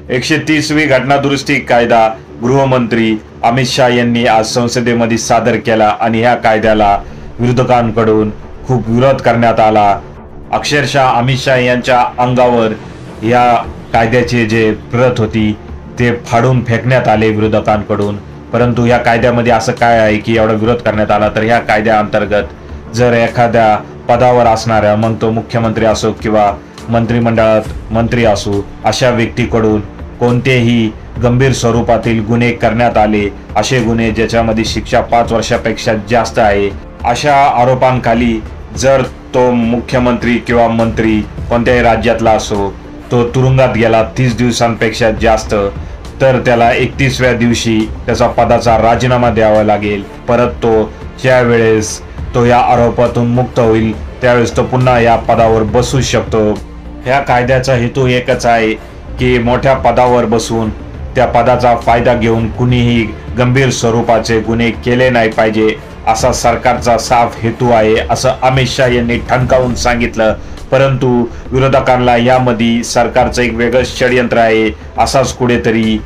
130वी घटना दुरुस्ती कायदा गृहमंत्री अमित शाह यांनी आज संसदेमध्ये सादर केला आणि ह्या कायद्याला विरोधकांकडून खूप विरोध करण्यात आला। अक्षरशः अमित शाह यांच्या अंगावर या कायद्याचे जे प्रत होती ते फाडून फेकण्यात आले विरोधकांकडून। परंतु या कायद्यामध्ये असं काय आहे की एवढा विरोध करण्यात आला? तर या कायद्याअंतर्गत जर एखाद्या पदावर असणाऱ्या, मग तो मुख्यमंत्री असो किंवा मंत्रिमंडळात मंत्री असो, अशा व्यक्तीकडून कोणतेही गंभीर स्वरूपातील गुन्हे करण्यात आले, असे गुन्हे ज्याच्यामध्ये शिक्षा 5 वर्षापेक्षा जास्त आहे, अशा आरोपांखाली जर तो मुख्यमंत्री किंवा मंत्री कोणत्याही राज्यातला असो, तो तुरुंगात गेला 30 दिवसांपेक्षा जास्त, तर त्याला 31व्या दिवशी त्याचा पदाचा राजीनामा द्यावा लागेल। परत तो ज्या वेळेस तो या आरोपातून मुक्त होईल त्यावेळेस तो पुन्हा या पदावर बसू शकतो। ह्या कायद्याचा हेतू एकच आहे की मोठ्या पदावर बसून त्या पदाचा फायदा घेऊन कुणीही गंभीर स्वरूपाचे गुन्हे केले नाही पाहिजे, असा सरकारचा साफ हेतू आहे, असं अमित शाह यांनी ठणकावून सांगितलं। परंतु विरोधकांना यामध्ये सरकारचं एक वेगळं षडयंत्र आहे असाच कुठेतरी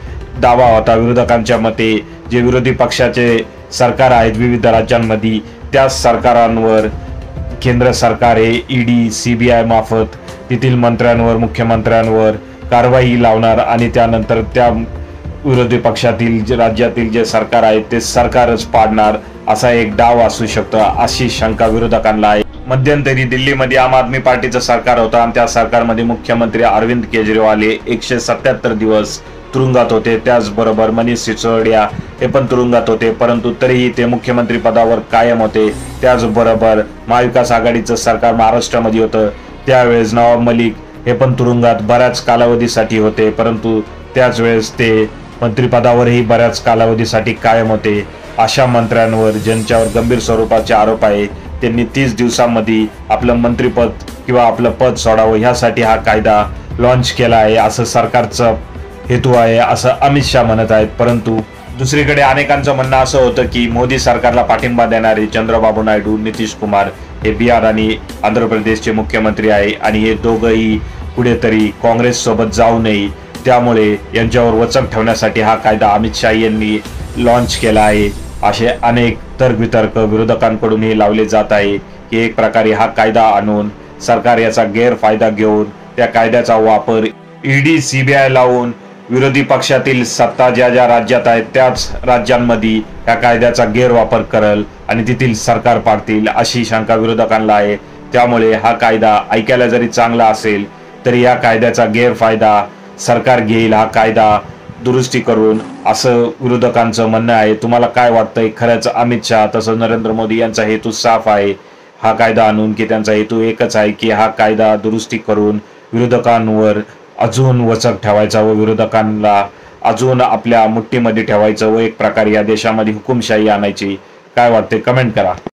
दावा होता विरोधकांच्या मते। जे विरोधी पक्षाचे सरकार आहेत विविध राज्यांमध्ये, त्या सरकारांवर केंद्र सरकार हे ईडी CBI मार्फत तेथील मंत्र्यांवर, मुख्यमंत्र्यांवर कारवाई लावणार आणि त्यानंतर त्या विरोधी पक्षातील राज्यातील जे सरकार आहे ते सरकारच पाडणार, असा एक डाव असू शकतो, अशी शंका विरोधकांना आहे। मध्यंतरी दिल्लीमध्ये आम आदमी पार्टीचं सरकार होतं आणि त्या सरकारमध्ये मुख्यमंत्री अरविंद केजरीवाल हे 177 दिवस तुरुंगात होते। त्याचबरोबर मनीष सिसोदिया हे पण तुरुंगात होते, परंतु तरीही ते मुख्यमंत्री पदावर कायम होते। त्याचबरोबर महाविकास आघाडीचं सरकार महाराष्ट्रामध्ये होतं, त्यावेळेस नवाब मलिक हे पण तुरुंगात बऱ्याच कालावधीसाठी होते, परंतु त्याच वेळेस ते मंत्रिपदावरही बऱ्याच कालावधीसाठी कायम होते। अशा मंत्र्यांवर ज्यांच्यावर गंभीर स्वरूपाचे आरोप आहे त्यांनी 30 दिवसांमध्ये आपलं मंत्रिपद किंवा आपलं पद सोडावं, ह्यासाठी हा कायदा लॉन्च केला आहे, असं सरकारचा हेतू आहे, असं अमित शाह म्हणत आहेत। परंतु दुसरीकडे अनेकांचं म्हणणं असं होतं की मोदी सरकारला पाठिंबा देणारे चंद्रबाबू नायडू, नितीश कुमार हे बिहार आणि आंध्र प्रदेशचे मुख्यमंत्री आहे आणि हे दोघंही कुठेतरी काँग्रेस सोबत जाऊ नये, त्यामुळे यांच्यावर वचक ठेवण्यासाठी हा कायदा अमित शाह यांनी लॉन्च केला आहे, असे अनेक तर्कवितर्क विरोधकांकडूनही लावले जात आहे की एक प्रकारे हा कायदा आणून सरकार याचा गैरफायदा घेऊन त्या कायद्याचा वापर ईडी CBI लावून विरोधी पक्षातील सत्ता ज्या ज्या राज्यात आहेत त्याच राज्यांमध्ये या कायद्याचा गैरवापर करेल आणि तेथील सरकार पाडतील, अशी शंका विरोधकांना आहे। त्यामुळे हा कायदा ऐकायला जरी चांगला असेल तरी या कायद्याचा गैरफायदा सरकार घेईल हा कायदा दुरुस्ती करून, असं विरोधकांचं म्हणणं आहे। तुम्हाला काय वाटतंय? खरंच अमित शाह तसं नरेंद्र मोदी यांचा हेतू साफ आहे हा कायदा आणून, की त्यांचा हेतू एकच आहे की हा कायदा दुरुस्ती करून विरोधकांवर अजून वचक ठेवायचा व विरोधकांना अजून आपल्या मुठ्ठीमध्ये ठेवायचं व एक प्रकारे या देशामध्ये हुकुमशाही आणायची? काय वाटते? कमेंट करा।